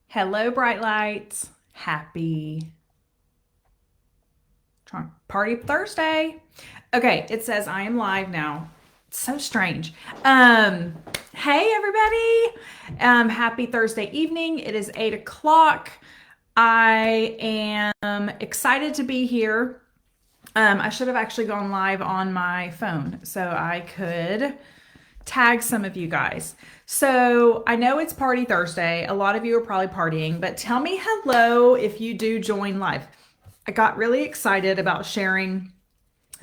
Hello, bright lights. Happy Party Thursday. Okay, it says I am live now. It's so strange. Hey everybody. Happy Thursday evening. It is 8 o'clock. I am excited to be here. I should have actually gone live on my phone so I could tag some of you guys. So I know it's Party Thursday. A lot of you are probably partying, but tell me hello if you do join live. I got really excited about sharing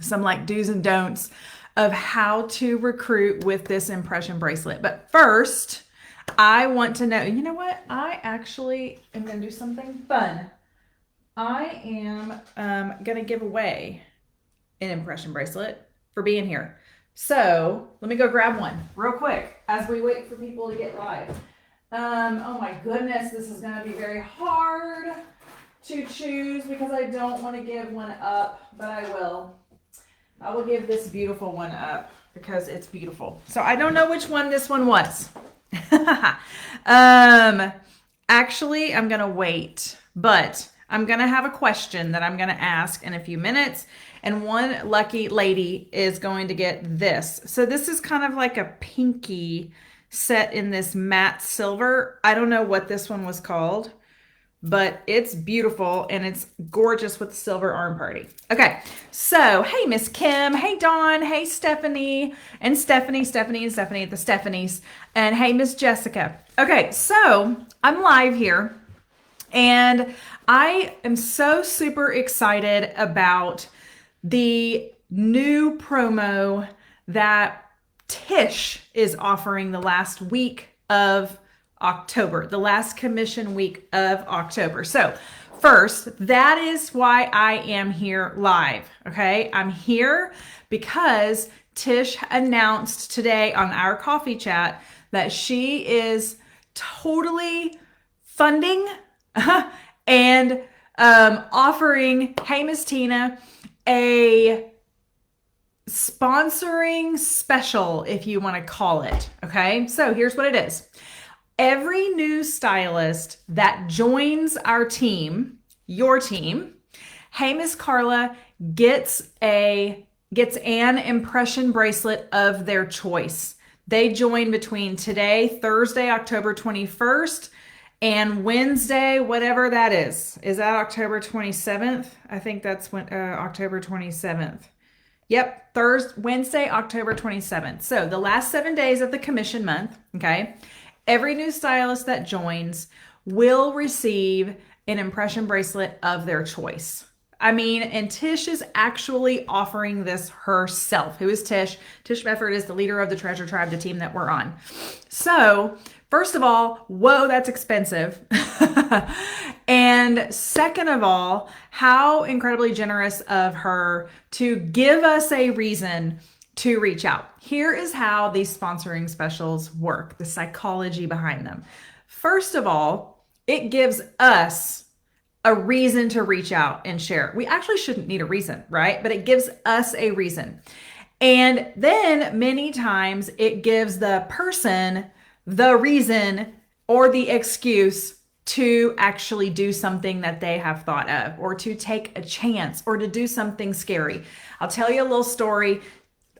some like do's and don'ts of how to recruit with this impression bracelet. But first, I want to know, you know what? I actually am going to do something fun. I am going to give away an impression bracelet for being here. So let me go grab one real quick as we wait for people to get live. Oh my goodness, this is going to be very hard to choose because I don't want to give one up, but I will. I will give this beautiful one up because it's beautiful. So I don't know which one this one was. Actually, I'm going to wait, but I'm going to have a question that I'm going to ask in a few minutes. And one lucky lady is going to get this. So this is kind of like a pinky set in this matte silver. I don't know what this one was called, but it's beautiful and it's gorgeous with the silver arm party. Okay, so hey, Miss Kim. Hey, Dawn. Hey, Stephanie. And Stephanie, the Stephanies. And hey, Miss Jessica. Okay, so I'm live here and I am so super excited about the new promo that Tish is offering the last week of October, the last commission week of October. So first, that is why I am here live. Okay. I'm here because Tish announced today on our coffee chat that she is totally funding and offering, hey, Miss Tina, a sponsoring special, if you want to call it. Okay, so here's what it is. Every new stylist that joins our team, your team, hey, Miss Carla, gets an impression bracelet of their choice. They join between today, Thursday, October 21st, and Wednesday, whatever that is. Is that October 27th? I think that's when October 27th. Yep, Wednesday, October 27th. So the last 7 days of the commission month, okay? Every new stylist that joins will receive an impression bracelet of their choice. I mean, and Tish is actually offering this herself. Who is Tish? Tish Mefford is the leader of the Treasure Tribe, the team that we're on. So, first of all, whoa, that's expensive. And second of all, how incredibly generous of her to give us a reason to reach out. Here is how these sponsoring specials work, the psychology behind them. First of all, it gives us a reason to reach out and share. We actually shouldn't need a reason, right? But it gives us a reason. And then many times it gives the person the reason or the excuse to actually do something that they have thought of, or to take a chance, or to do something scary. I'll tell you a little story.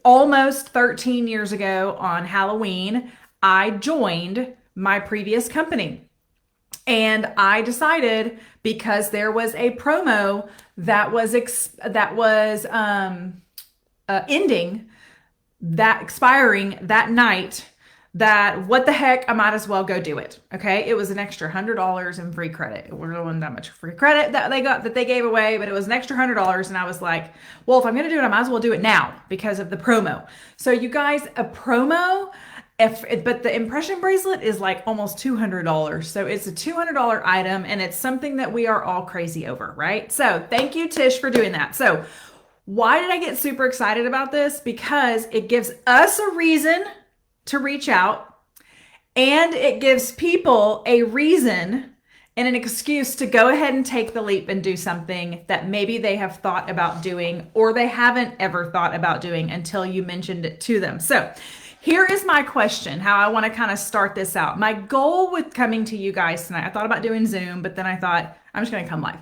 Almost 13 years ago on Halloween, I joined my previous company. And I decided, because there was a promo that was ending, that expiring that night, that what the heck, I might as well go do it. Okay, it was an extra $100 in free credit. It wasn't that much free credit that they gave away, but it was an extra $100, and I was like, well, if I'm going to do it, I might as well do it now because of the promo. So you guys, a promo. But the impression bracelet is like almost $200. So it's a $200 item, and it's something that we are all crazy over, right? So thank you, Tish, for doing that. So why did I get super excited about this? Because it gives us a reason to reach out, and it gives people a reason and an excuse to go ahead and take the leap and do something that maybe they have thought about doing, or they haven't ever thought about doing until you mentioned it to them. So here is my question, how I want to kind of start this out. My goal with coming to you guys tonight, I thought about doing Zoom, but then I thought I'm just going to come live.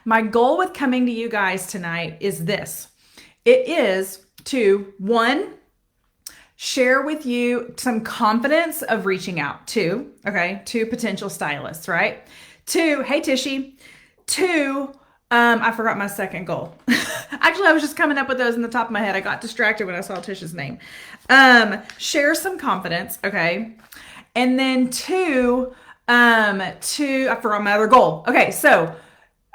My goal with coming to you guys tonight is this. It is to, one, share with you some confidence of reaching out to potential stylists, right? Two, hey Tishy. Two, I forgot my second goal. Actually, I was just coming up with those in the top of my head. I got distracted when I saw Tisha's name. Share some confidence, okay? And then two, I forgot my other goal. Okay, so,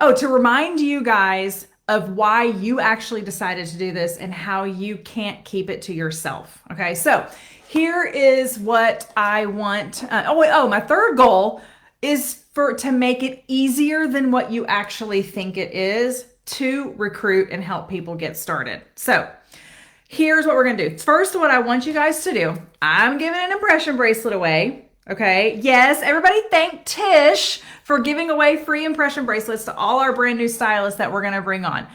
to remind you guys of why you actually decided to do this and how you can't keep it to yourself. Okay, so here is what I want. My third goal is to make it easier than what you actually think it is to recruit and help people get started. So here's what we're gonna do. First, what I want you guys to do, I'm giving an impression bracelet away. Okay. Yes. Everybody thank Tish for giving away free impression bracelets to all our brand new stylists that we're going to bring on.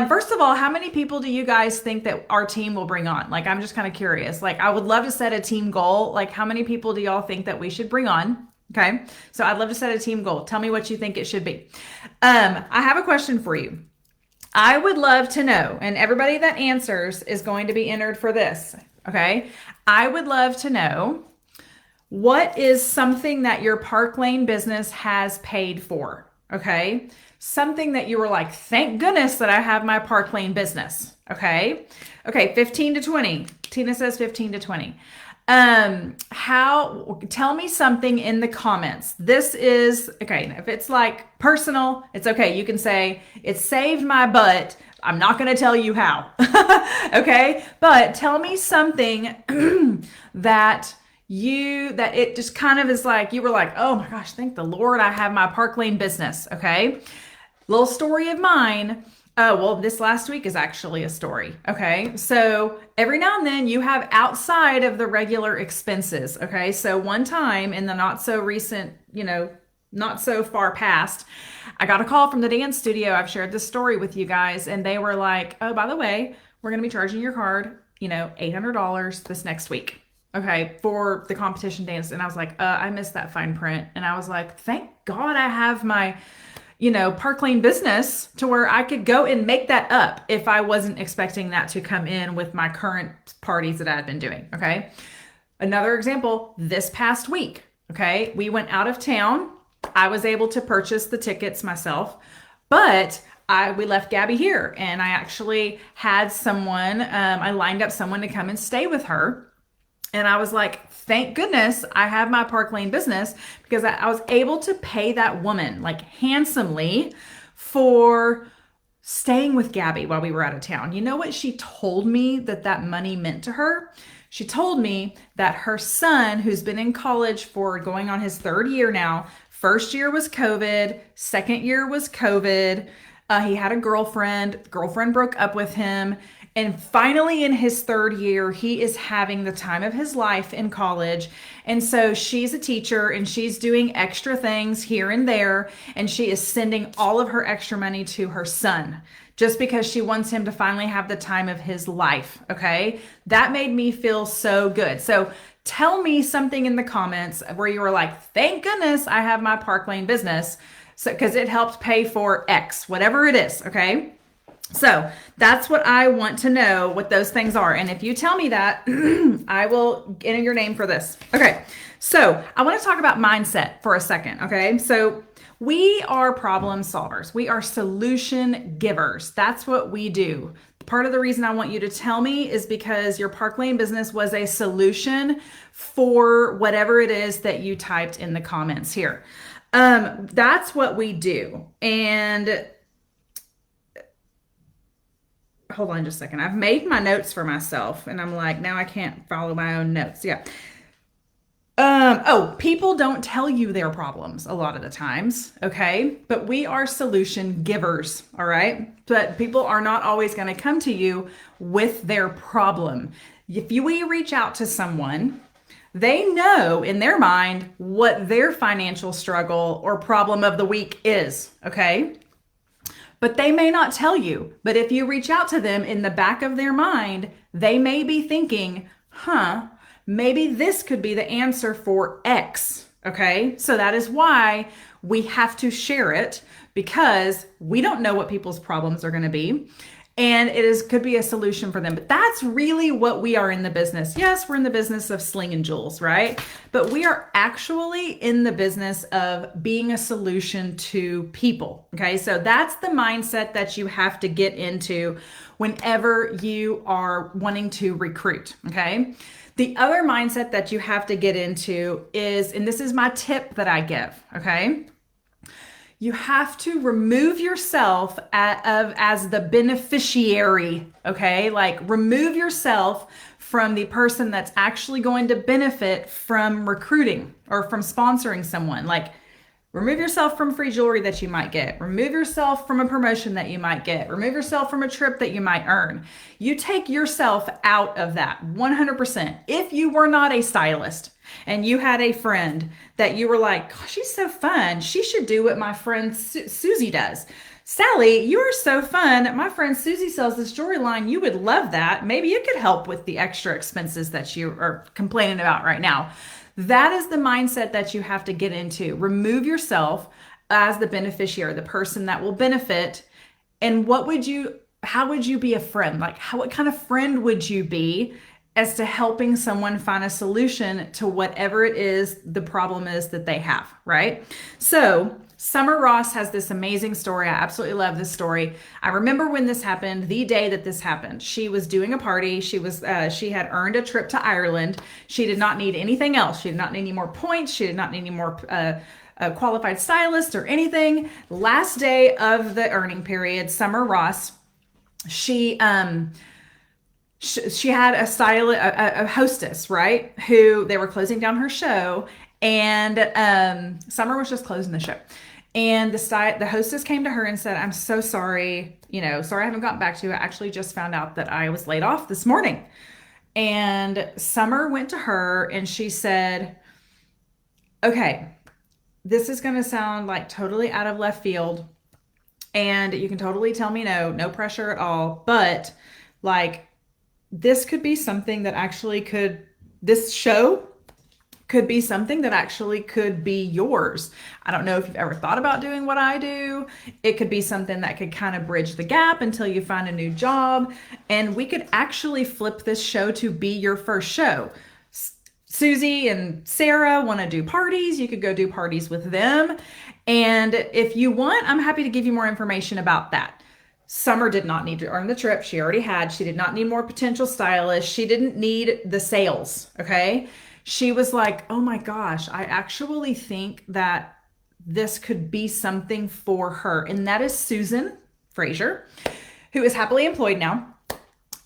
First of all, how many people do you guys think that our team will bring on? Like, I'm just kind of curious. Like, I would love to set a team goal. Like, how many people do y'all think that we should bring on? Okay. So I'd love to set a team goal. Tell me what you think it should be. I have a question for you. I would love to know, and everybody that answers is going to be entered for this. Okay. I would love to know, what is something that your Park Lane business has paid for? Okay. Something that you were like, thank goodness that I have my Park Lane business. Okay. Okay. 15 to 20. Tina says 15 to 20. Tell me something in the comments. This is, okay. If it's like personal, it's okay. You can say it saved my butt. I'm not going to tell you how. Okay. But tell me something that it just kind of is like, you were like, oh my gosh, thank the Lord I have my Park Lane business. Okay. Little story of mine. This last week is actually a story. Okay. So every now and then you have outside of the regular expenses. Okay. So one time in the not so recent, not so far past, I got a call from the dance studio. I've shared this story with you guys, and they were like, oh, by the way, we're going to be charging your card, $800 this next week. Okay, for the competition dance. And I was like, I missed that fine print. And I was like, thank God I have my, Park Lane business to where I could go and make that up if I wasn't expecting that to come in with my current parties that I had been doing. Okay. Another example, this past week. Okay. We went out of town. I was able to purchase the tickets myself, but we left Gabby here, and I actually had someone, I lined up someone to come and stay with her. And I was like, thank goodness I have my Park Lane business, because I was able to pay that woman like handsomely for staying with Gabby while we were out of town. You know what she told me that money meant to her? She told me that her son, who's been in college for going on his third year now, first year was COVID, second year was COVID. He had a girlfriend broke up with him. And finally, in his third year, he is having the time of his life in college. And so she's a teacher, and she's doing extra things here and there. And she is sending all of her extra money to her son just because she wants him to finally have the time of his life. Okay. That made me feel so good. So tell me something in the comments where you were like, thank goodness I have my Park Lane business. So, because it helped pay for X, whatever it is. Okay. So that's what I want to know, what those things are. And if you tell me that, I will enter your name for this. Okay. So I want to talk about mindset for a second. Okay. So we are problem solvers. We are solution givers. That's what we do. Part of the reason I want you to tell me is because your Park Lane business was a solution for whatever it is that you typed in the comments here. That's what we do. And hold on just a second. I've made my notes for myself, and I'm like, now I can't follow my own notes. Yeah. People don't tell you their problems a lot of the times. Okay. But we are solution givers. All right. But people are not always going to come to you with their problem. If we reach out to someone, they know in their mind what their financial struggle or problem of the week is. Okay. But they may not tell you. But if you reach out to them, in the back of their mind, they may be thinking, maybe this could be the answer for X. Okay, so that is why we have to share it, because we don't know what people's problems are going to be. And could be a solution for them. But that's really what we are in the business. Yes, we're in the business of slinging jewels, right? But we are actually in the business of being a solution to people. Okay, so that's the mindset that you have to get into whenever you are wanting to recruit. Okay. The other mindset that you have to get into is, and this is my tip that I give, okay? You have to remove yourself as the beneficiary, okay? Like, remove yourself from the person that's actually going to benefit from recruiting or from sponsoring someone. Like, remove yourself from free jewelry that you might get. Remove yourself from a promotion that you might get. Remove yourself from a trip that you might earn. You take yourself out of that 100%. If you were not a stylist and you had a friend that you were like, oh, she's so fun, she should do what my friend Susie does. Sally, you are so fun. My friend Susie sells this jewelry line. You would love that. Maybe it could help with the extra expenses that you are complaining about right now. That is the mindset that you have to get into. Remove yourself as the beneficiary, the person that will benefit. And how would you be a friend? Like, what kind of friend would you be as to helping someone find a solution to whatever it is the problem is that they have, right? So Summer Ross has this amazing story. I absolutely love this story. I remember when this happened, the day that this happened. She was doing a party. She had earned a trip to Ireland. She did not need anything else. She did not need any more points. She did not need any more qualified stylist or anything. Last day of the earning period, Summer Ross, she had a hostess, right? Who they were closing down her show, and Summer was just closing the show. And the hostess came to her and said, I'm so sorry, sorry I haven't gotten back to you. I actually just found out that I was laid off this morning. And Summer went to her and she said, okay, this is going to sound like totally out of left field. And you can totally tell me no pressure at all. But like, this could be something that this show could be something that actually could be yours. I don't know if you've ever thought about doing what I do. It could be something that could kind of bridge the gap until you find a new job. And we could actually flip this show to be your first show. Susie and Sarah want to do parties. You could go do parties with them. And if you want, I'm happy to give you more information about that. Summer did not need to earn the trip. She already had. She did not need more potential stylists. She didn't need the sales, okay? She was like, oh my gosh, I actually think that this could be something for her. And that is Susan Frazier, who is happily employed now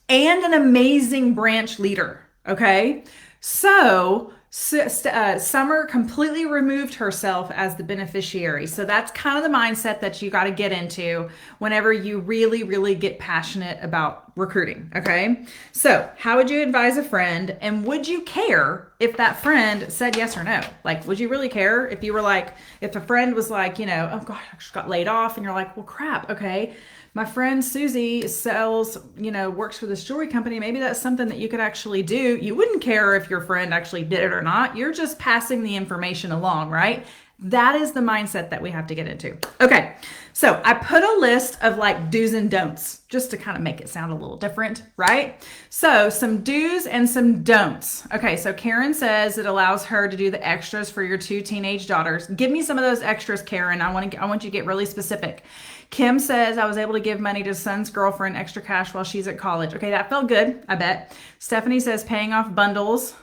and an amazing branch leader, okay? So Summer completely removed herself as the beneficiary. So that's kind of the mindset that you got to get into whenever you really, really get passionate about recruiting. Okay. So how would you advise a friend, and would you care if that friend said yes or no? Like, would you really care if you were like, if a friend was like, oh God, I just got laid off, and you're like, well, crap. Okay. My friend Susie sells, works for this jewelry company. Maybe that's something that you could actually do. You wouldn't care if your friend actually did it or not. You're just passing the information along, right? That is the mindset that we have to get into. Okay, so I put a list of like do's and don'ts just to kind of make it sound a little different, right? So some do's and some don'ts. Okay, so Karen says it allows her to do the extras for your 2 teenage daughters. Give me some of those extras, Karen. I want you to get really specific. Kim says, I was able to give money to son's girlfriend, extra cash while she's at college. Okay, that felt good, I bet. Stephanie says, paying off bundles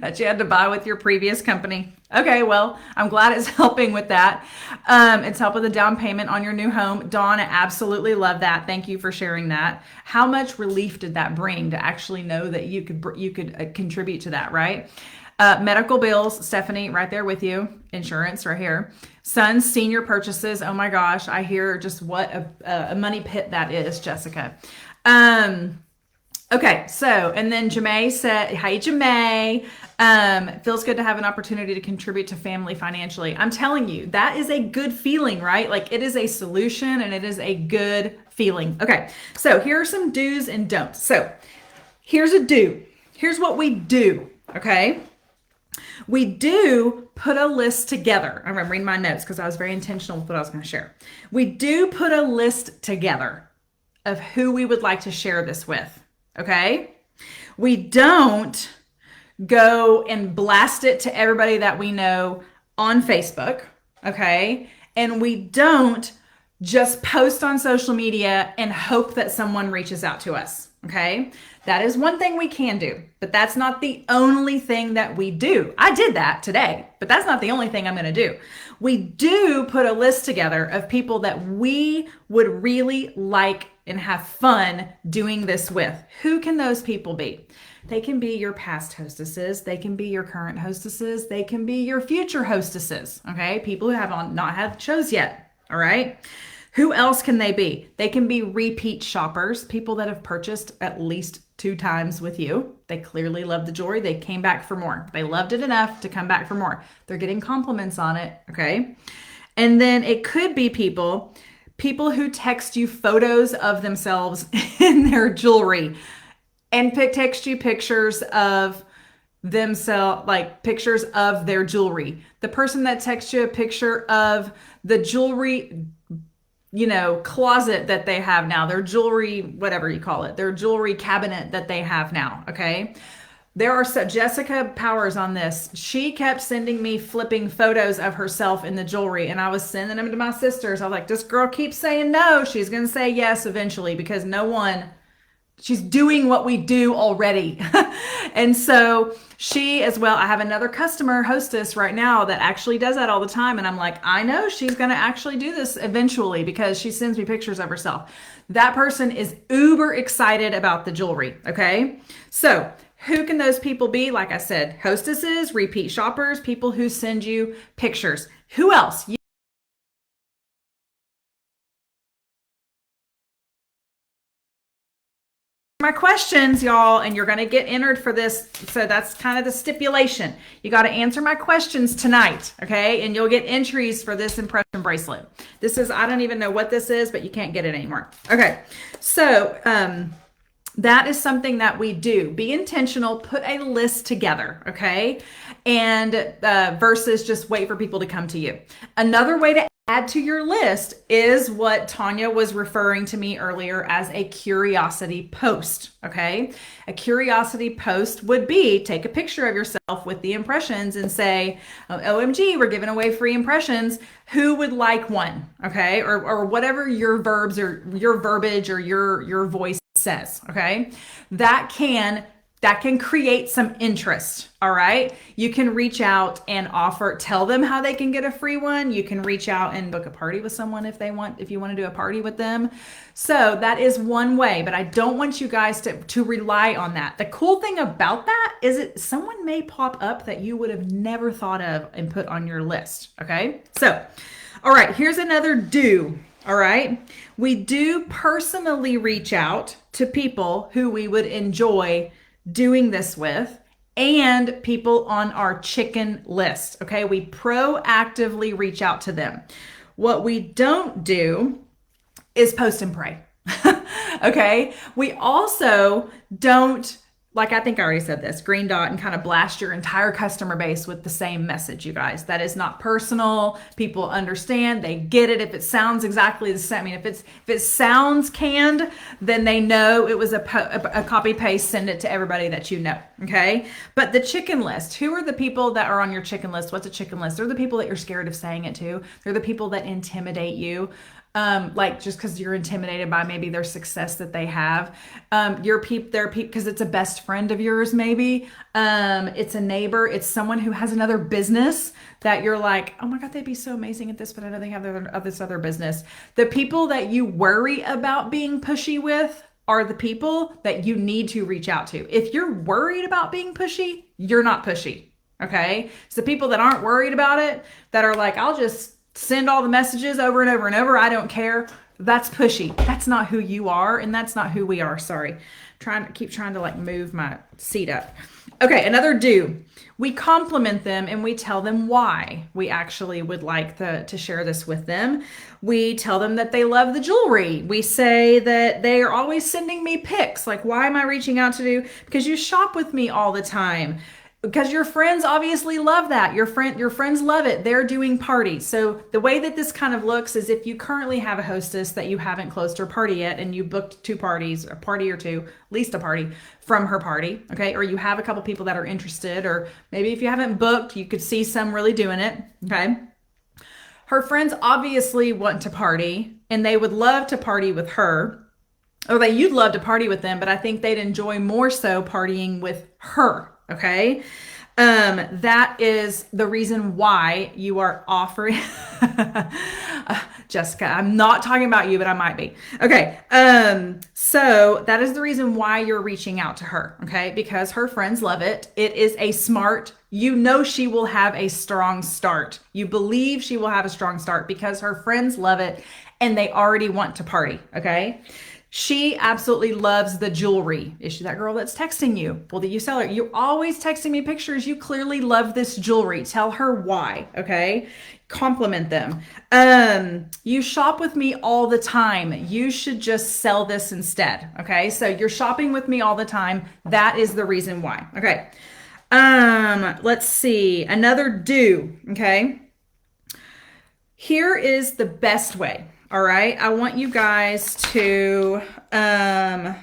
that you had to buy with your previous company. Okay, well, I'm glad it's helping with that. It's helping with the down payment on your new home. Dawn, I absolutely love that. Thank you for sharing that. How much relief did that bring to actually know that you could contribute to that, right? Medical bills, Stephanie, right there with you. Insurance right here. Son's senior purchases. Oh my gosh, I hear just what a money pit that is, Jessica. Okay, so, and then Jamae said, hi, Jamae. Feels good to have an opportunity to contribute to family financially. I'm telling you, that is a good feeling, right? Like, it is a solution and it is a good feeling. Okay, so here are some do's and don'ts. So Here's a do. Here's what we do, okay? We do put a list together. I'm reading my notes because I was very intentional with what I was going to share. We do put a list together of who we would like to share this with, okay? We don't go and blast it to everybody that we know on Facebook, okay? And we don't just post on social media and hope that someone reaches out to us, okay? That is one thing we can do, but that's not the only thing that we do. I did that today, but that's not the only thing I'm going to do. We do put a list together of people that we would really like and have fun doing this with. Who can those people be? They can be your past hostesses. They can be your current hostesses. They can be your future hostesses, okay? People who have not had shows yet, all right? Who else can they be? They can be repeat shoppers, people that have purchased at least 2 times with you. They clearly love the jewelry. They came back for more. They loved it enough to come back for more. They're getting compliments on it, okay? And then it could be people who text you photos of themselves in their jewelry and text you pictures of themselves, like pictures of their jewelry. The person that texts you a picture of the jewelry, closet that they have now, their jewelry, whatever you call it, their jewelry cabinet that they have now, okay? There are Jessica Powers on this. She kept sending me flipping photos of herself in the jewelry, and I was sending them to my sisters. I was like, this girl keeps saying no. She's going to say yes eventually because she's doing what we do already. And so she as well, I have another customer hostess right now that actually does that all the time. And I'm like, I know she's going to actually do this eventually because she sends me pictures of herself. That person is uber excited about the jewelry. Okay. So who can those people be? Like I said, hostesses, repeat shoppers, people who send you pictures. Who else? My questions, y'all, and you're going to get entered for this. So that's kind of the stipulation. You got to answer my questions tonight, okay? And you'll get entries for this impression bracelet. This is, I don't even know what this is, but you can't get it anymore. Okay. So, that is something that we do. Be intentional, put a list together, okay? And versus just wait for people to come to you. Another way to add to your list is what Tanya was referring to me earlier as a curiosity post, okay? A curiosity post would be take a picture of yourself with the impressions and say, oh, OMG, we're giving away free impressions. Who would like one, okay? Or whatever your verbs or your verbiage or your voice says, okay? That can create some interest, all right? You can reach out and tell them how they can get a free one. You can reach out and book a party with someone if you want to do a party with them. So that is one way, but I don't want you guys to rely on that. The cool thing about that is someone may pop up that you would have never thought of and put on your list, okay? So, all right, here's another do. All right. We do personally reach out to people who we would enjoy doing this with and people on our chicken list. Okay. We proactively reach out to them. What we don't do is post and pray. Okay. We also don't, like I think I already said this, green dot and kind of blast your entire customer base with the same message, you guys. That is not personal. People understand. They get it. If it sounds exactly the same, I mean, if it sounds canned, then they know it was a copy paste, send it to everybody that you know, okay? But the chicken list, who are the people that are on your chicken list? What's a chicken list? They're the people that you're scared of saying it to. They're the people that intimidate you. Like just because you're intimidated by maybe their success that they have. They're people because it's a best friend of yours, maybe. It's a neighbor. It's someone who has another business that you're like, oh my God, they'd be so amazing at this, but I know they have this other business. The people that you worry about being pushy with are the people that you need to reach out to. If you're worried about being pushy, you're not pushy. Okay. It's the people that aren't worried about it that are like, I'll just send all the messages over and over and over. I don't care. That's pushy. That's not who you are, and that's not who we are. Sorry. Keep trying to like move my seat up. Okay, another do. We compliment them and we tell them why we actually would like to share this with them. We tell them that they love the jewelry. We say that they are always sending me pics. Like, why am I reaching out to do? Because you shop with me all the time. Because your friends obviously love that. Your friends love it. They're doing parties. So the way that this kind of looks is if you currently have a hostess that you haven't closed her party yet and you booked 2 parties, a party or 2, at least a party from her party, okay? Or you have a couple people that are interested, or maybe if you haven't booked, you could see some really doing it, okay? Her friends obviously want to party and they would love to party with her, or you'd love to party with them, but I think they'd enjoy more so partying with her. Okay. That is the reason why you are offering Jessica, I'm not talking about you, but I might be. Okay. So that is the reason why you're reaching out to her. Okay. Because her friends love it. It is a smart, you know, she will have a strong start. You believe she will have a strong start because her friends love it and they already want to party. Okay. She absolutely loves the jewelry. Is she that girl that's texting you? Well, do you sell her? You're always texting me pictures. You clearly love this jewelry. Tell her why, okay? Compliment them. You shop with me all the time. You should just sell this instead, okay? So you're shopping with me all the time. That is the reason why, okay? Let's see. Another do, okay? Here is the best way. All right, I want you guys to, okay,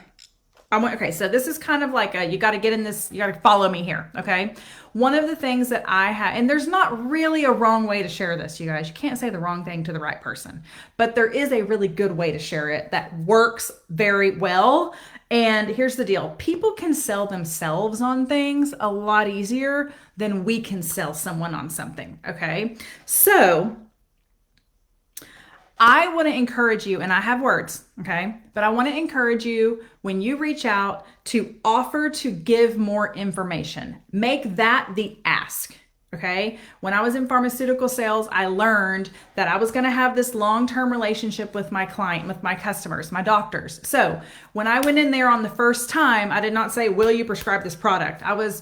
so this is kind of like you got to get in this, you got to follow me here, okay? One of the things that I have, and there's not really a wrong way to share this, you guys. You can't say the wrong thing to the right person, but there is a really good way to share it that works very well. And here's the deal. People can sell themselves on things a lot easier than we can sell someone on something, okay? So I want to encourage you, and I have words, okay? But I want to encourage you when you reach out to offer to give more information. Make that the ask, okay? When I was in pharmaceutical sales, I learned that I was going to have this long-term relationship with my client, with my customers, my doctors. So when I went in there on the first time, I did not say, will you prescribe this product? I was,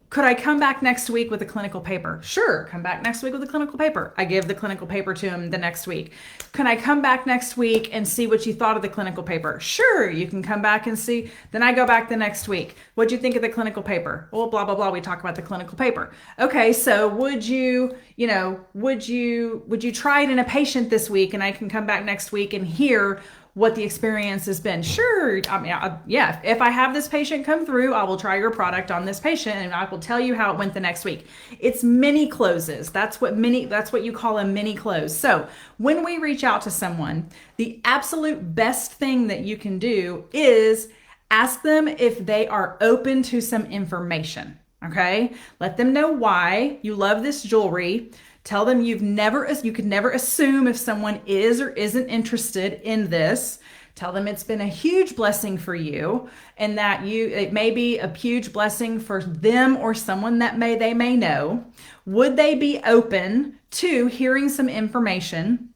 could I come back next week with a clinical paper? Sure, come back next week with a clinical paper. I give the clinical paper to him the next week. Can I come back next week and see what you thought of the clinical paper? Sure, you can come back and see. Then I go back the next week. What'd you think of the clinical paper? Well, blah, blah, blah. We talk about the clinical paper. Okay, so would you try it in a patient this week and I can come back next week and hear what the experience has been? Sure. I mean, yeah, if I have this patient come through, I will try your product on this patient and I will tell you how it went the next week. It's mini closes. That's what you call a mini close. So when we reach out to someone, the absolute best thing that you can do is ask them if they are open to some information. Okay. Let them know why you love this jewelry. Tell them you could never assume if someone is or isn't interested in this. Tell them it's been a huge blessing for you and that it may be a huge blessing for them or someone that they may know. Would they be open to hearing some information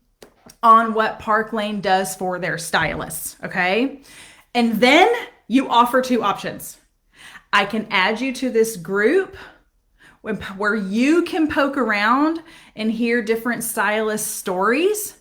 on what Park Lane does for their stylists? Okay. And then you offer 2 options. I can add you to this group where you can poke around and hear different stylist stories,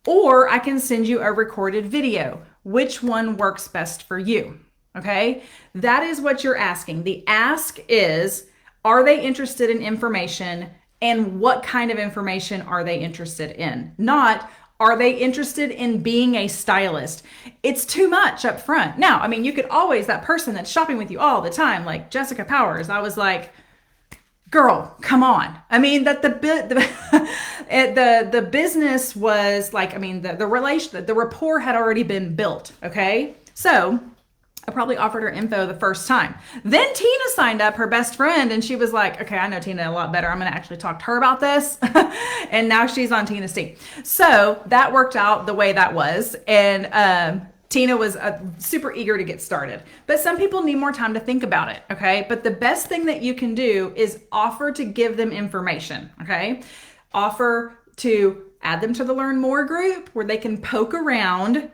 or I can send you a recorded video. Which one works best for you? Okay, that is what you're asking. The ask is, are they interested in information, and what kind of information are they interested in? Not, are they interested in being a stylist? It's too much up front. Now, I mean, you could always, that person that's shopping with you all the time, like Jessica Powers, I was like, girl, come on. I mean, that the business was like, I mean, the rapport had already been built. Okay. So I probably offered her info the first time. Then Tina signed up, her best friend, and she was like, okay, I know Tina a lot better. I'm going to actually talk to her about this. And now she's on Tina's team. So that worked out the way that was. And, Tina was super eager to get started, but some people need more time to think about it. Okay. But the best thing that you can do is offer to give them information. Okay. Offer to add them to the Learn More group where they can poke around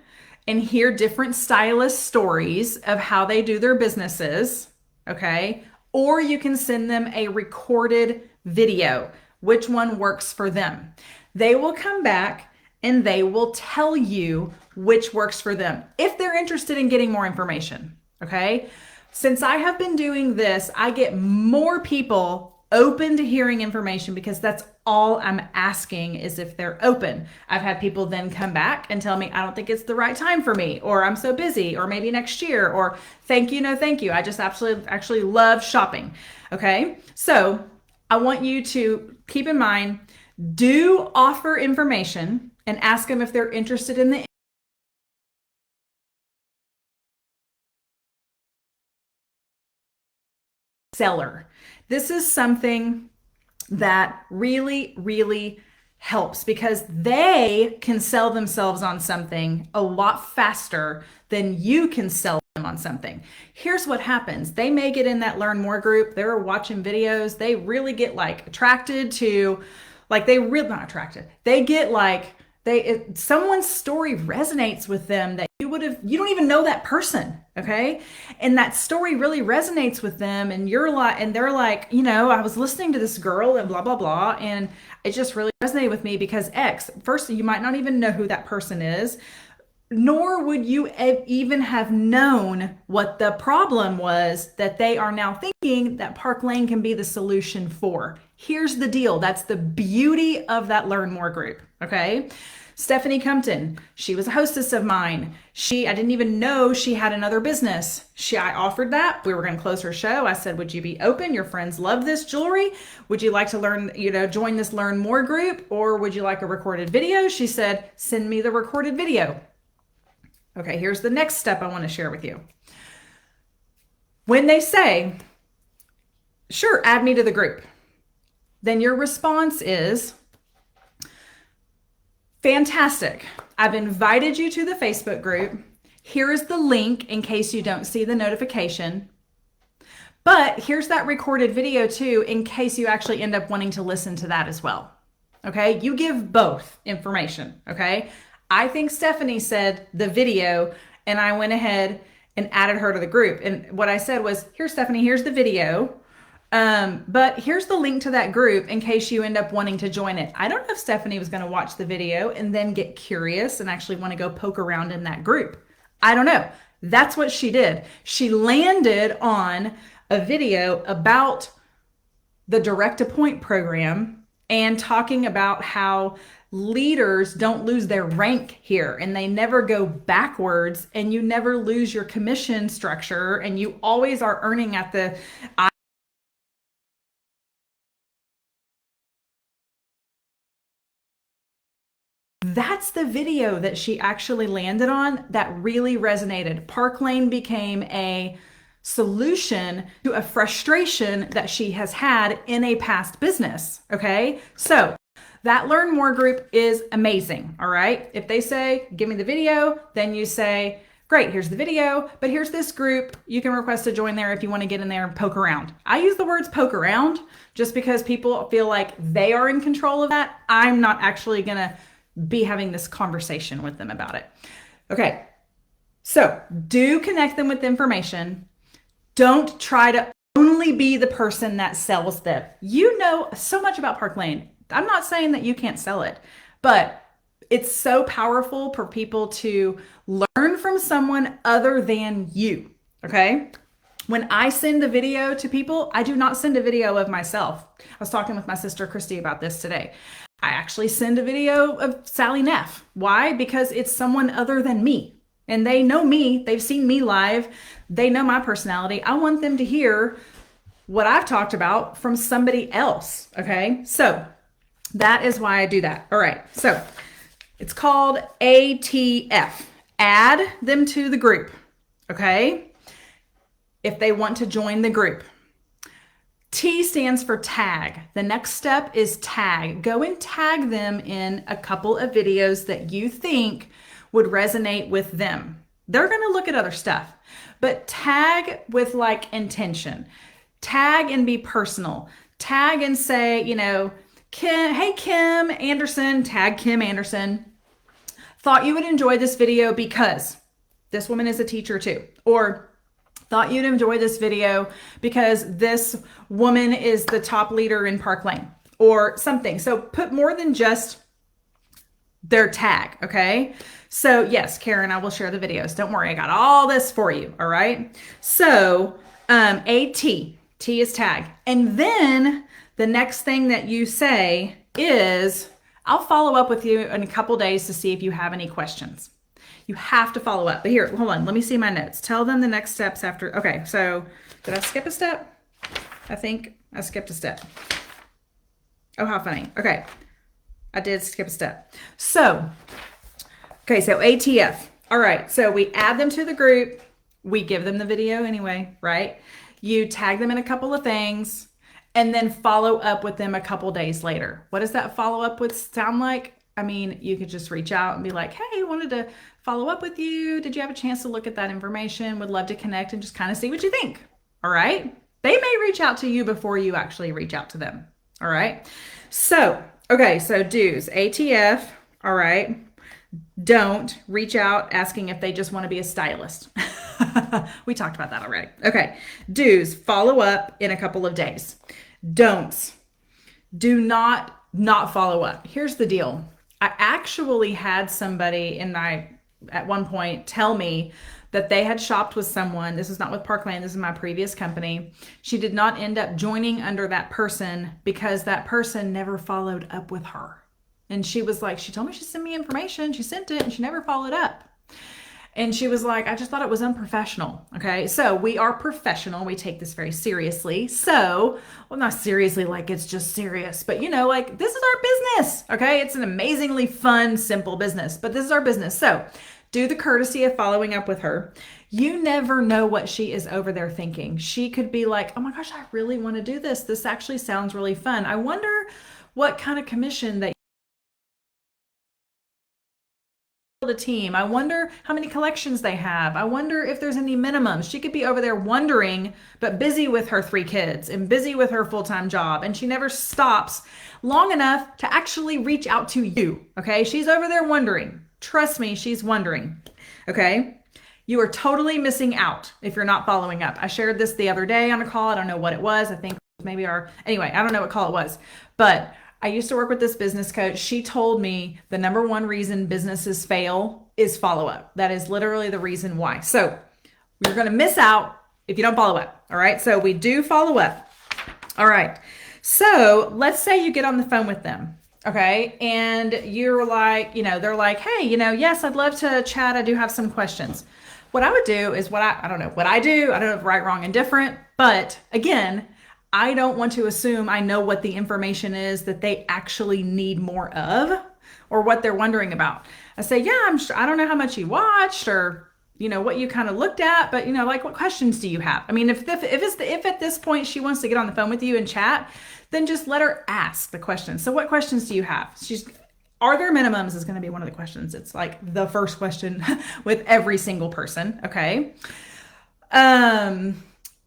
and hear different stylist stories of how they do their businesses, okay? Or you can send them a recorded video, which one works for them. They will come back and they will tell you which works for them if they're interested in getting more information, okay? Since I have been doing this, I get more people open to hearing information because that's all I'm asking is if they're open. I've had people then come back and tell me, I don't think it's the right time for me, or I'm so busy, or maybe next year, or thank you, no thank you. I just absolutely actually love shopping. Okay. So I want you to keep in mind, do offer information and ask them if they're interested in the seller. This is something that really, really helps because they can sell themselves on something a lot faster than you can sell them on something. Here's what happens. They may get in that Learn More group. They're watching videos. They really get like attracted to, like they really not attracted. They get like, someone's story resonates with them that you don't even know that person, okay? And that story really resonates with them, and they're like, I was listening to this girl and blah blah blah, and it just really resonated with me because X. First, you might not even know who that person is, nor would you even have known what the problem was that they are now thinking that Park Lane can be the solution for. Here's the deal. That's the beauty of that Learn More group, okay? Stephanie Compton, she was a hostess of mine. I didn't even know she had another business. I offered that. We were going to close her show. I said, would you be open? Your friends love this jewelry. Would you like to learn, join this Learn More group, or would you like a recorded video? She said, send me the recorded video. Okay, here's the next step I want to share with you. When they say, sure, add me to the group, then your response is, fantastic. I've invited you to the Facebook group. Here is the link in case you don't see the notification. But here's that recorded video too, in case you actually end up wanting to listen to that as well. Okay, you give both information. Okay, I think Stephanie said the video, and I went ahead and added her to the group. And what I said was, here, Stephanie, here's the video. But here's the link to that group in case you end up wanting to join it. I don't know if Stephanie was going to watch the video and then get curious and actually want to go poke around in that group. I don't know. That's what she did. She landed on a video about the Direct to Point program and talking about how leaders don't lose their rank here and they never go backwards, and you never lose your commission structure, and you always are earning at the That's the video that she actually landed on that really resonated. Park Lane became a solution to a frustration that she has had in a past business. Okay. So that Learn More group is amazing. All right. If they say, give me the video, then you say, great, here's the video, but here's this group. You can request to join there if you want to get in there and poke around. I use the words poke around just because people feel like they are in control of that. I'm not actually going to be having this conversation with them about it. Okay, so do connect them with information. Don't try to only be the person that sells them. You know so much about Park Lane. I'm not saying that you can't sell it, but it's so powerful for people to learn from someone other than you, okay? When I send a video to people, I do not send a video of myself. I was talking with my sister Christy about this today. I actually send a video of Sally Neff. Why? Because it's someone other than me. And they know me. They've seen me live. They know my personality. I want them to hear what I've talked about from somebody else. Okay. So that is why I do that. All right. So it's called ATF. Add them to the group. Okay. If they want to join the group. T stands for tag. The next step is tag. Go and tag them in a couple of videos that you think would resonate with them. They're going to look at other stuff, but tag with like intention. Tag and be personal. Tag and say, Kim, hey Kim Anderson, tag Kim Anderson. Thought you would enjoy this video because this woman is a teacher too. Or thought you'd enjoy this video because this woman is the top leader in Park Lane or something. So put more than just their tag, okay? So yes, Karen, I will share the videos. Don't worry, I got all this for you, all right? So AT, T is tag. And then the next thing that you say is, I'll follow up with you in a couple days to see if you have any questions. You have to follow up. But here, hold on. Let me see my notes. Tell them the next steps after. Okay, so did I skip a step? I think I skipped a step. Oh, how funny. Okay, I did skip a step. So, okay, so ATF. All right, so we add them to the group. We give them the video anyway, right? You tag them in a couple of things and then follow up with them a couple days later. What does that follow up with sound like? I mean, you could just reach out and be like, hey, wanted to follow up with you. Did you have a chance to look at that information? Would love to connect and just kind of see what you think. All right. They may reach out to you before you actually reach out to them. All right. So, okay. So do's, ATF. All right. Don't reach out asking if they just want to be a stylist. We talked about that already. Okay. Do's, follow up in a couple of days. Don'ts, do not follow up. Here's the deal. I actually had somebody at one point tell me that they had shopped with someone. This is not with Park Lane. This is my previous company. She did not end up joining under that person because that person never followed up with her. And she was like, she told me she sent me information. She sent it and she never followed up. And she was like, I just thought it was unprofessional. Okay. So we are professional. We take this very seriously. So, well, not seriously, like it's just serious, but like this is our business. Okay. It's an amazingly fun, simple business, but this is our business. So do the courtesy of following up with her. You never know what she is over there thinking. She could be like, oh my gosh, I really want to do this. This actually sounds really fun. I wonder what kind of commission that the team. I wonder how many collections they have. I wonder if there's any minimums. She could be over there wondering, but busy with her 3 kids and busy with her full-time job. And she never stops long enough to actually reach out to you. Okay. She's over there wondering. Trust me, she's wondering. Okay. You are totally missing out if you're not following up. I shared this the other day on a call. I don't know what it was. I think maybe anyway, I don't know what call it was, but I used to work with this business coach. She told me the number one reason businesses fail is follow up. That is literally the reason why. So you're going to miss out if you don't follow up. All right. So we do follow up. All right. So let's say you get on the phone with them. Okay. And you're like, they're like, hey, yes, I'd love to chat. I do have some questions. What I would do is I don't know what I do. I don't know if right, wrong, and different. But again, I don't want to assume I know what the information is that they actually need more of or what they're wondering about. I say, yeah, I'm sure. I don't know how much you watched or, what you kind of looked at, but like what questions do you have? I mean, if at this point she wants to get on the phone with you and chat, then just let her ask the questions. So what questions do you have? Are there minimums is going to be one of the questions. It's like the first question with every single person. Okay.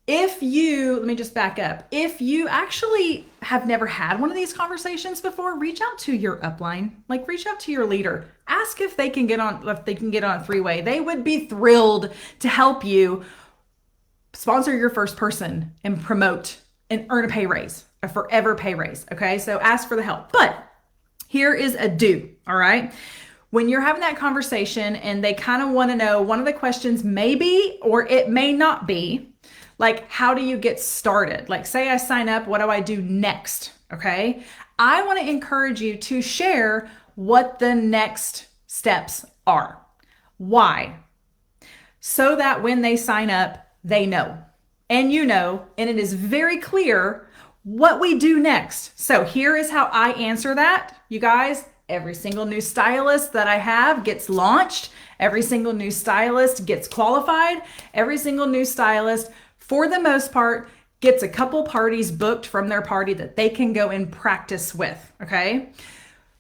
Let me just back up. If you actually have never had one of these conversations before, reach out to your upline, like reach out to your leader, ask if they can get on a 3-way. They would be thrilled to help you sponsor your first person and promote and earn a pay raise, a forever pay raise. Okay. So ask for the help, but here is a do. All right. When you're having that conversation and they kind of want to know, one of the questions may be, or it may not be, like, how do you get started? Like, say I sign up, what do I do next? Okay. I want to encourage you to share what the next steps are. Why? So that when they sign up, they know. And and it is very clear what we do next. So here is how I answer that. You guys, every single new stylist that I have gets launched. Every single new stylist gets qualified. Every single new stylist, for the most part, gets a couple parties booked from their party that they can go and practice with, okay?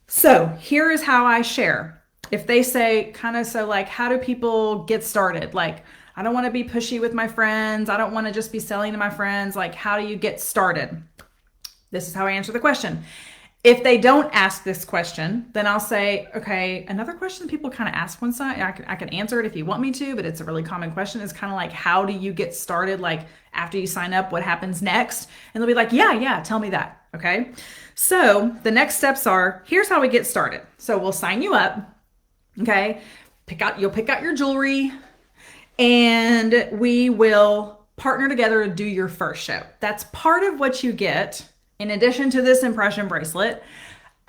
So here is how I share. If they say how do people get started? Like, I don't want to be pushy with my friends. I don't want to just be selling to my friends. Like, how do you get started? This is how I answer the question. If they don't ask this question, then I'll say, okay, another question people kind of ask one side, I can answer it if you want me to, but it's a really common question. It's kind of like, how do you get started? Like after you sign up, what happens next? And they'll be like, yeah, tell me that. Okay. So the next steps are, here's how we get started. So we'll sign you up. Okay. You'll pick out your jewelry and we will partner together to do your first show. That's part of what you get. In addition to this impression bracelet,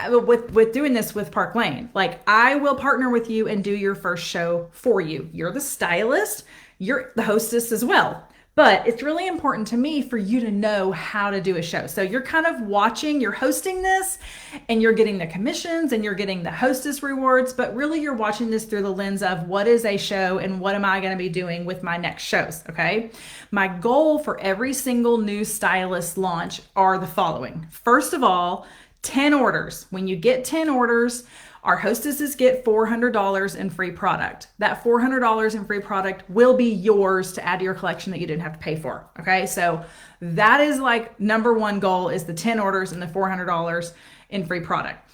with doing this with Park Lane, like I will partner with you and do your first show for you. You're the stylist, you're the hostess as well. But it's really important to me for you to know how to do a show. So you're kind of watching, you're hosting this and you're getting the commissions and you're getting the hostess rewards, but really you're watching this through the lens of what is a show and what am I going to be doing with my next shows, okay? My goal for every single new stylist launch are the following. First of all, 10 orders. When you get 10 orders, our hostesses get $400 in free product. That $400 in free product will be yours to add to your collection that you didn't have to pay for. Okay, so that is like number one goal is the 10 orders and the $400 in free product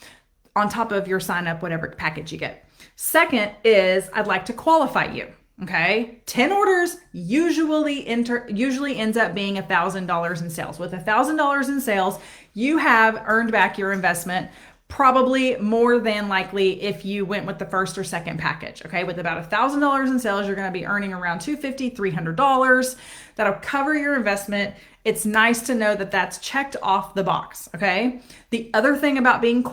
on top of your sign up, whatever package you get. Second is I'd like to qualify you. Okay, 10 orders usually ends up being $1,000 in sales. With $1,000 in sales, you have earned back your investment. Probably more than likely if you went with the first or second package. Okay, with about $1,000 in sales, you're going to be earning around $250, $300. That'll cover your investment. It's nice to know that that's checked off the box. Okay, the other thing about being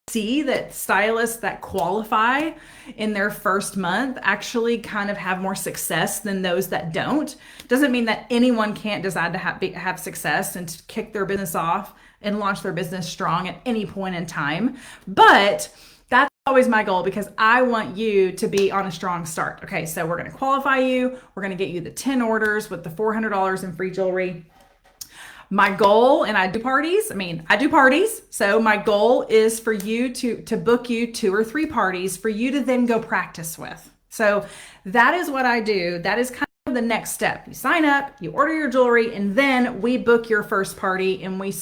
see that stylists that qualify in their first month actually kind of have more success than those that don't. Doesn't mean that anyone can't decide to have success and to kick their business off and launch their business strong at any point in time. But that's always my goal because I want you to be on a strong start. Okay, so we're going to qualify you. We're going to get you the 10 orders with the $400 in free jewelry. My goal, and I do parties. So my goal is for you to book you 2 or 3 parties for you to then go practice with. So that is what I do. That is kind of the next step. You sign up, you order your jewelry, and then we book your first party and we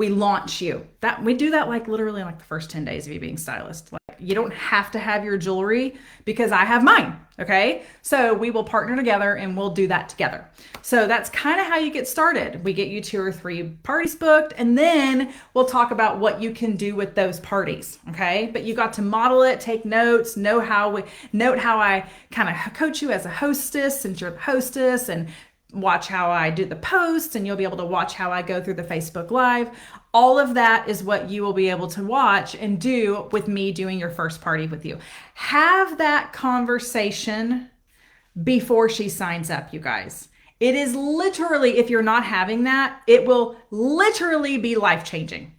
launch you. That we do that like literally like the first 10 days of you being stylist. Like you don't have to have your jewelry because I have mine. Okay. So we will partner together and we'll do that together. So that's kind of how you get started. We get you 2 or 3 parties booked and then we'll talk about what you can do with those parties. Okay. But you got to model it, take notes, note how I kind of coach you as a hostess since you're the hostess and watch how I do the posts and you'll be able to watch how I go through the Facebook Live. All of that is what you will be able to watch and do with me doing your first party with you. Have that conversation before she signs up, you guys. It is literally, if you're not having that, it will literally be life-changing.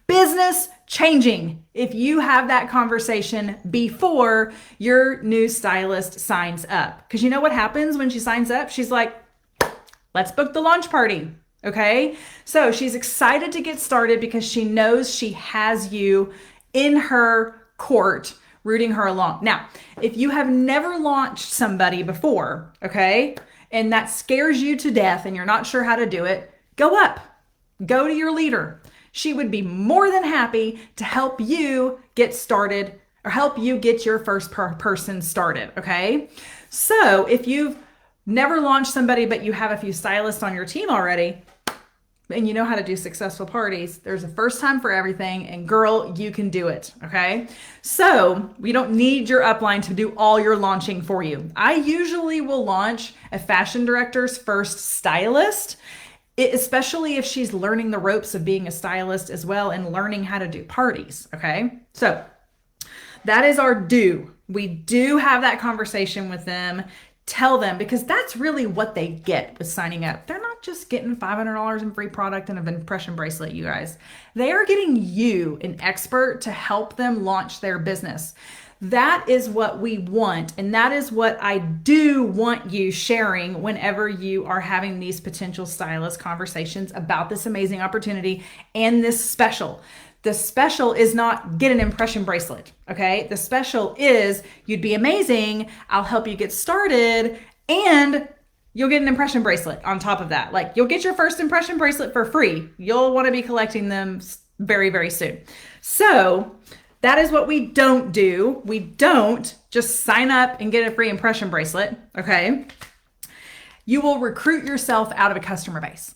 Business changing if you have that conversation before your new stylist signs up. Because you know what happens when she signs up? She's like, let's book the launch party. Okay. So she's excited to get started because she knows she has you in her court rooting her along. Now, if you have never launched somebody before, okay, and that scares you to death and you're not sure how to do it, go to your leader. She would be more than happy to help you get started or help you get your first person started, okay? So if you've never launched somebody, but you have a few stylists on your team already, and you know how to do successful parties, there's a first time for everything, and girl, you can do it, okay? So we don't need your upline to do all your launching for you. I usually will launch a fashion director's first stylist, especially if she's learning the ropes of being a stylist as well and learning how to do parties, okay? So that is our do. We do have that conversation with them, tell them, because that's really what they get with signing up. They're not just getting $500 in free product and an impression bracelet, you guys. They are getting you, an expert, to help them launch their business. That is what we want. And that is what I do want you sharing whenever you are having these potential stylist conversations about this amazing opportunity and this special. The special is not get an impression bracelet, okay? The special is you'd be amazing. I'll help you get started and you'll get an impression bracelet on top of that. Like, you'll get your first impression bracelet for free. You'll want to be collecting them very, very soon. So that is what we don't do. We don't just sign up and get a free impression bracelet, okay? You will recruit yourself out of a customer base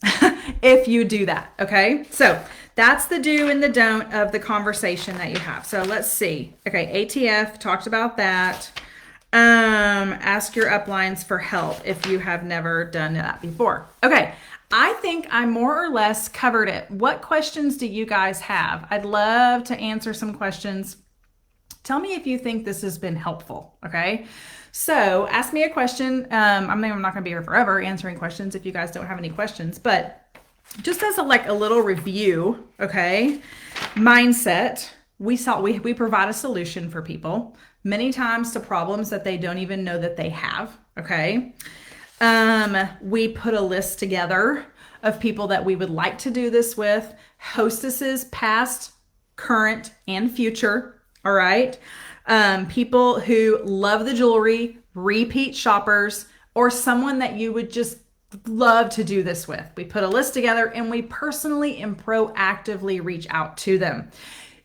if you do that, okay? So that's the do and the don't of the conversation that you have. So let's see. Okay, ATF, talked about that. Ask your uplines for help if you have never done that before. Okay, I think I more or less covered it. What questions do you guys have? I'd love to answer some questions. Tell me if you think this has been helpful, okay? So ask me a question. I'm not going to be here forever answering questions if you guys don't have any questions, but just as a little review, okay? Mindset. We provide a solution for people many times to problems that they don't even know that they have, okay? We put a list together of people that we would like to do this with, hostesses, past, current, and future, all right? People who love the jewelry, repeat shoppers, or someone that you would just love to do this with. We put a list together and we personally and proactively reach out to them.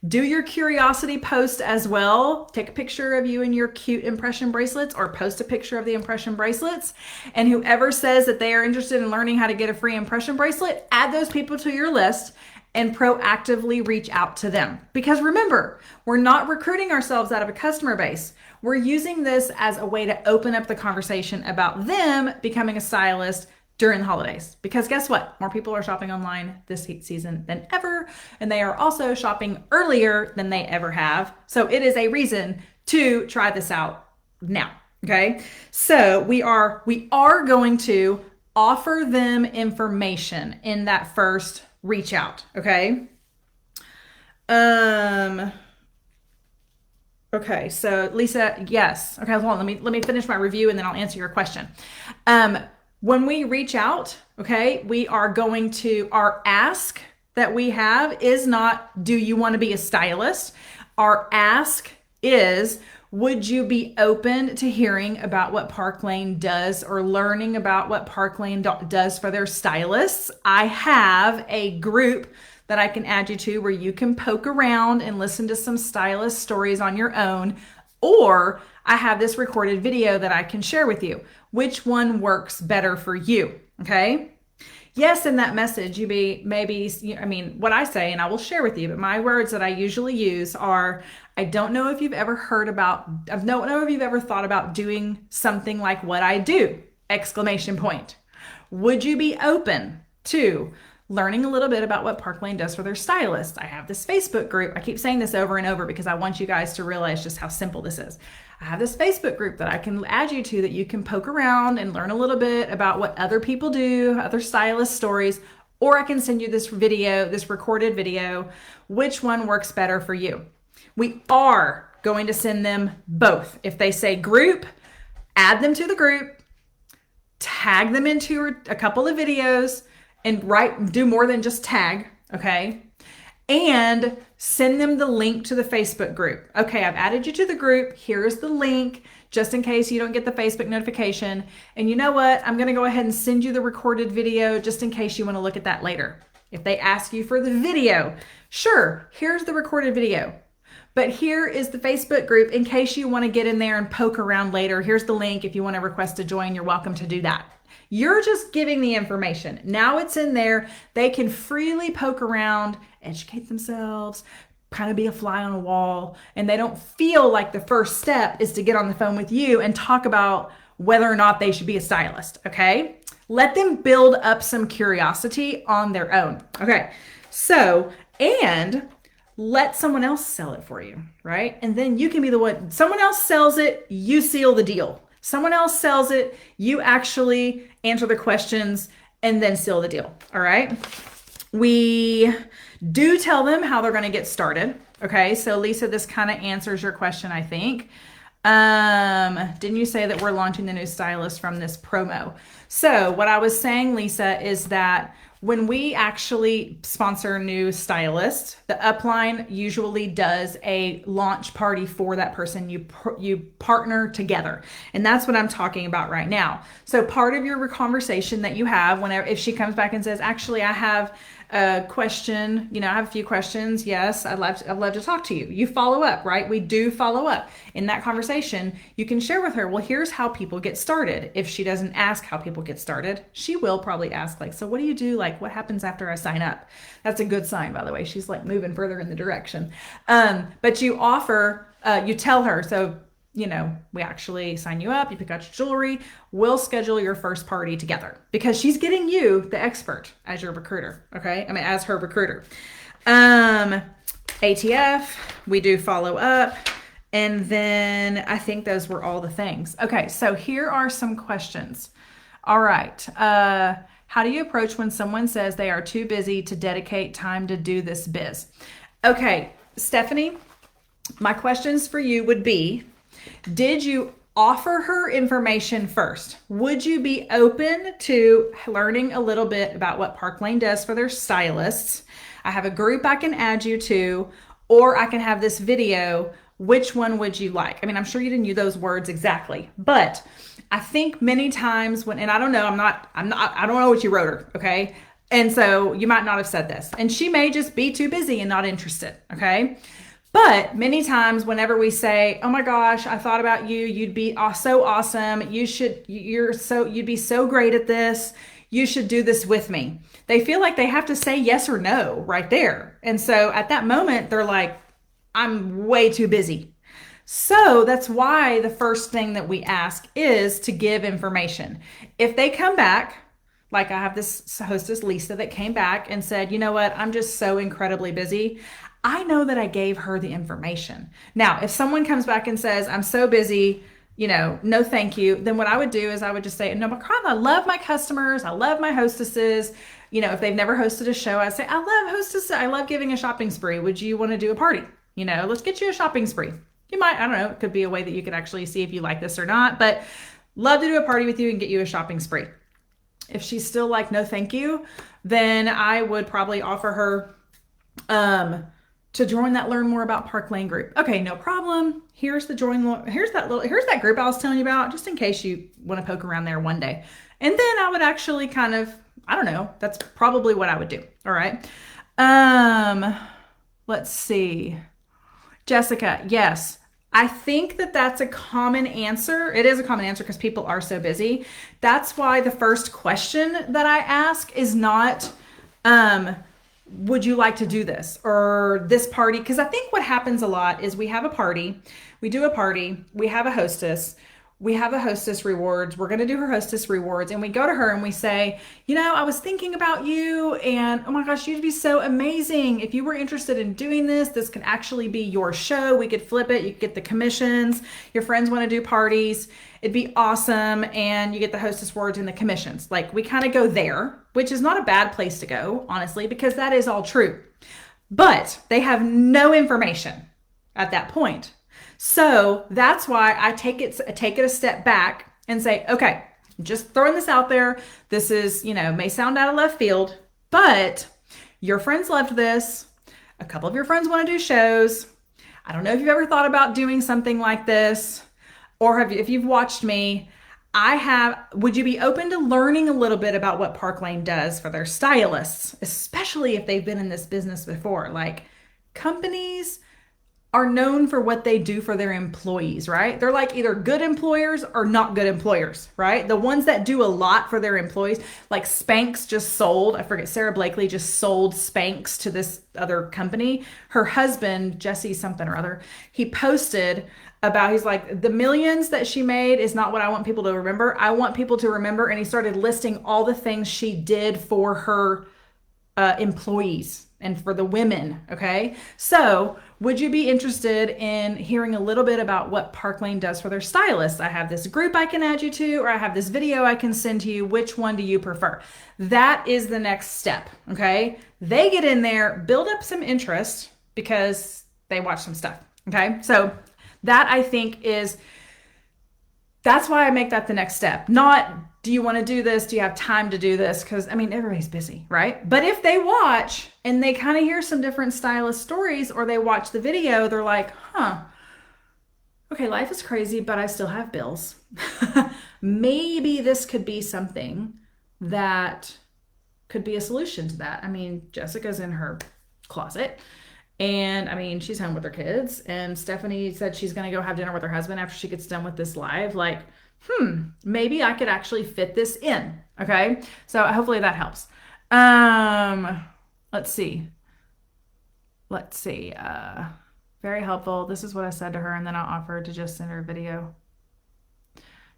Do your curiosity post as well. Take a picture of you and your cute impression bracelets, or post a picture of the impression bracelets. And whoever says that they are interested in learning how to get a free impression bracelet, add those people to your list and proactively reach out to them. Because remember, we're not recruiting ourselves out of a customer base. We're using this as a way to open up the conversation about them becoming a stylist during the holidays. Because guess what? More people are shopping online this season than ever, and they are also shopping earlier than they ever have. So it is a reason to try this out now, okay? So we are going to offer them information in that first reach out, okay? Okay, so Lisa, yes. Okay, hold on, let me finish my review and then I'll answer your question. When we reach out, okay, we are going to, our ask that we have is not, do you want to be a stylist? Our ask is, would you be open to hearing about what Park Lane does or learning about what Park Lane does for their stylists? I have a group that I can add you to where you can poke around and listen to some stylist stories on your own, or I have this recorded video that I can share with you. Which one works better for you? Okay. Yes, in that message, what I say, and I will share with you, but my words that I usually use are, I don't know if you've ever thought about doing something like what I do, ! Would you be open to learning a little bit about what Park Lane does for their stylists? I have this Facebook group. I keep saying this over and over because I want you guys to realize just how simple this is. I have this Facebook group that I can add you to that you can poke around and learn a little bit about what other people do, other stylist stories, or I can send you this video, this recorded video. Which one works better for you? We are going to send them both. If they say group, add them to the group, tag them into a couple of videos, and do more than just tag, okay? And send them the link to the Facebook group. Okay, I've added you to the group. Here's the link, just in case you don't get the Facebook notification. And you know what? I'm gonna go ahead and send you the recorded video just in case you wanna look at that later. If they ask you for the video, sure, here's the recorded video. But here is the Facebook group in case you wanna get in there and poke around later. Here's the link. If you wanna request to join, you're welcome to do that. You're just giving the information. Now it's in there. They can freely poke around, educate themselves, kind of be a fly on a wall, and they don't feel like the first step is to get on the phone with you and talk about whether or not they should be a stylist, okay? Let them build up some curiosity on their own, okay? So, and let someone else sell it for you, right? And then you can be the one, someone else sells it, you seal the deal. Someone else sells it, you actually answer the questions and then seal the deal, all right? We do tell them how they're gonna get started, okay? So Lisa, this kind of answers your question, I think. Didn't you say that we're launching the new stylist from this promo? So what I was saying, Lisa, is that when we actually sponsor a new stylist, the upline usually does a launch party for that person. You partner together, and that's what I'm talking about right now. So part of your conversation that you have whenever, if she comes back and says, actually, I have a question, I have a few questions. Yes, I'd love to talk to you. You follow up, right? We do follow up. In that conversation, you can share with her, well, here's how people get started. If she doesn't ask how people get started, she will probably ask, like, so what do you do? Like, what happens after I sign up? That's a good sign, by the way. She's like moving further in the direction. But you offer, you tell her, so we actually sign you up, you pick out your jewelry, we'll schedule your first party together, because she's getting you, the expert, as your recruiter. Okay. I mean, as her recruiter. ATF, we do follow up. And then I think those were all the things. Okay. So here are some questions. All right. How do you approach when someone says they are too busy to dedicate time to do this biz? Okay. Stephanie, my questions for you would be, did you offer her information first? Would you be open to learning a little bit about what Park Lane does for their stylists? I have a group I can add you to, or I can have this video. Which one would you like? I mean, I'm sure you didn't use those words exactly, but I think many times and I don't know, I don't know what you wrote her. Okay. And so you might not have said this, and she may just be too busy and not interested. Okay. But many times whenever we say, oh my gosh, I thought about you, you'd be so awesome. You'd be so great at this. You should do this with me. They feel like they have to say yes or no right there. And so at that moment, they're like, I'm way too busy. So that's why the first thing that we ask is to give information. If they come back, like I have this hostess, Lisa, that came back and said, you know what, I'm just so incredibly busy. I know that I gave her the information. Now, if someone comes back and says, I'm so busy, no, thank you. Then what I would do is I would just say, no, I love my customers. I love my hostesses. If they've never hosted a show, I'd say, I love hostesses. I love giving a shopping spree. Would you want to do a party? Let's get you a shopping spree. You might, I don't know, it could be a way that you could actually see if you like this or not, but love to do a party with you and get you a shopping spree. If she's still like, no, thank you, then I would probably offer her, to join that Learn More About Park Lane group. Okay, no problem. Here's that group I was telling you about, just in case you want to poke around there one day. And then I would actually kind of, I don't know, that's probably what I would do. All right. Let's see. Jessica, yes. I think that that's a common answer. It is a common answer because people are so busy. That's why the first question that I ask is not, would you like to do this or this party? Because I think what happens a lot is we have a party, we do a party, we have a hostess rewards. We're going to do her hostess rewards. And we go to her and we say, I was thinking about you, and oh my gosh, you'd be so amazing. If you were interested in doing this could actually be your show. We could flip it. You could get the commissions. Your friends want to do parties. It'd be awesome. And you get the hostess rewards and the commissions. Like, we kind of go there, which is not a bad place to go, honestly, because that is all true. But they have no information at that point. So that's why I take it a step back and say, okay, just throwing this out there. This is, may sound out of left field, but your friends loved this. A couple of your friends want to do shows. I don't know if you've ever thought about doing something like this, or if you've watched me, would you be open to learning a little bit about what Park Lane does for their stylists, especially if they've been in this business before? Like, companies are known for what they do for their employees, right? They're like either good employers or not good employers, right? The ones that do a lot for their employees, like Spanx just sold, I forget, Sarah Blakely just sold Spanx to this other company. Her husband, Jesse something or other, he posted about, he's like, the millions that she made is not what I want people to remember. I want people to remember. And he started listing all the things she did for her employees and for the women. Okay. So would you be interested in hearing a little bit about what Park Lane does for their stylists? I have this group I can add you to, or I have this video I can send to you. Which one do you prefer? That is the next step. Okay. They get in there, build up some interest because they watch some stuff. Okay. So that, I think, that's why I make that the next step. Not do you want to do this? Do you have time to do this? Because, I mean, everybody's busy, right? But if they watch and they kind of hear some different stylist stories, or they watch the video, they're like, huh, okay, life is crazy, but I still have bills. Maybe this could be something that could be a solution to that. I mean, Jessica's in her closet. And I mean, she's home with her kids. And Stephanie said she's going to go have dinner with her husband after she gets done with this live. Like, maybe I could actually fit this in. Okay. So hopefully that helps. Let's see. Very helpful. This is what I said to her. And then I offered to just send her a video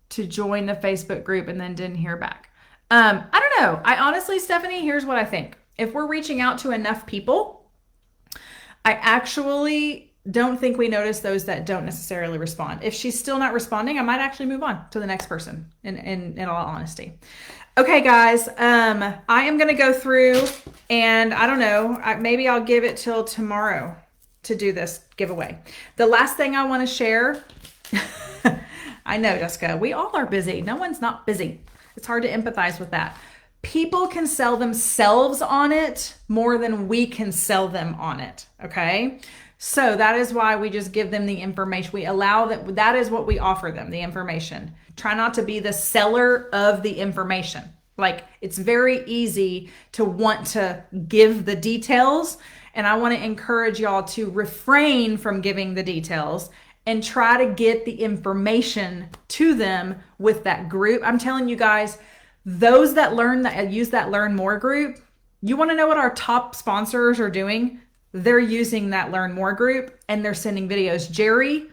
to join the Facebook group, and then didn't hear back. I don't know. I honestly, Stephanie, here's what I think. If we're reaching out to enough people, I actually don't think we notice those that don't necessarily respond. If she's still not responding, I might actually move on to the next person, in all honesty. Okay, guys, I am going to go through, and I don't know, maybe I'll give it till tomorrow to do this giveaway. The last thing I want to share, I know, Jessica, we all are busy. No one's not busy. It's hard to empathize with that. People can sell themselves on it more than we can sell them on it. Okay. So that is why we just give them the information. We allow that is what we offer them, the information. Try not to be the seller of the information. Like, it's very easy to want to give the details. And I want to encourage y'all to refrain from giving the details and try to get the information to them with that group. I'm telling you guys, those that use that Learn More group, you want to know what our top sponsors are doing? They're using that Learn More group, and they're sending videos. Jerry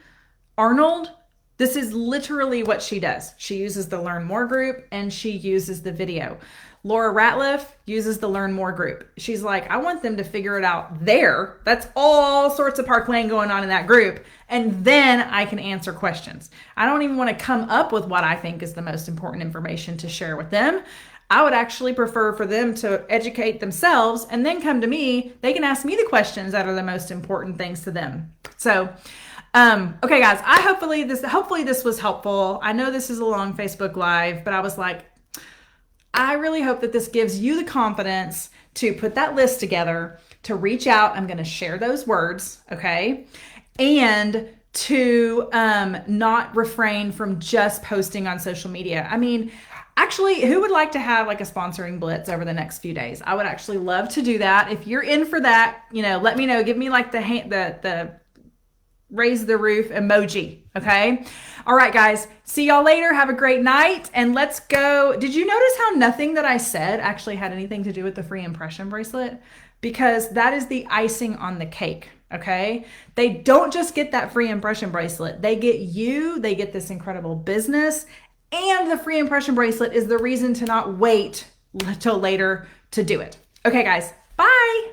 Arnold, this is literally what she does. She uses the Learn More group, and she uses the video. Laura Ratliff uses the Learn More group. She's like, I want them to figure it out there. That's all sorts of Park Lane going on in that group. And then I can answer questions. I don't even want to come up with what I think is the most important information to share with them. I would actually prefer for them to educate themselves and then come to me. They can ask me the questions that are the most important things to them. So, okay, guys, hopefully this was helpful. I know this is a long Facebook Live, but I was like, I really hope that this gives you the confidence to put that list together, to reach out. I'm going to share those words, okay? And to not refrain from just posting on social media. I mean, actually, who would like to have like a sponsoring blitz over the next few days? I would actually love to do that. If you're in for that, let me know. Give me like the raise the roof emoji. Okay. All right, guys. See y'all later. Have a great night. And let's go. Did you notice how nothing that I said actually had anything to do with the free impression bracelet? Because that is the icing on the cake. Okay. They don't just get that free impression bracelet. They get this incredible business, and the free impression bracelet is the reason to not wait till later to do it. Okay, guys. Bye.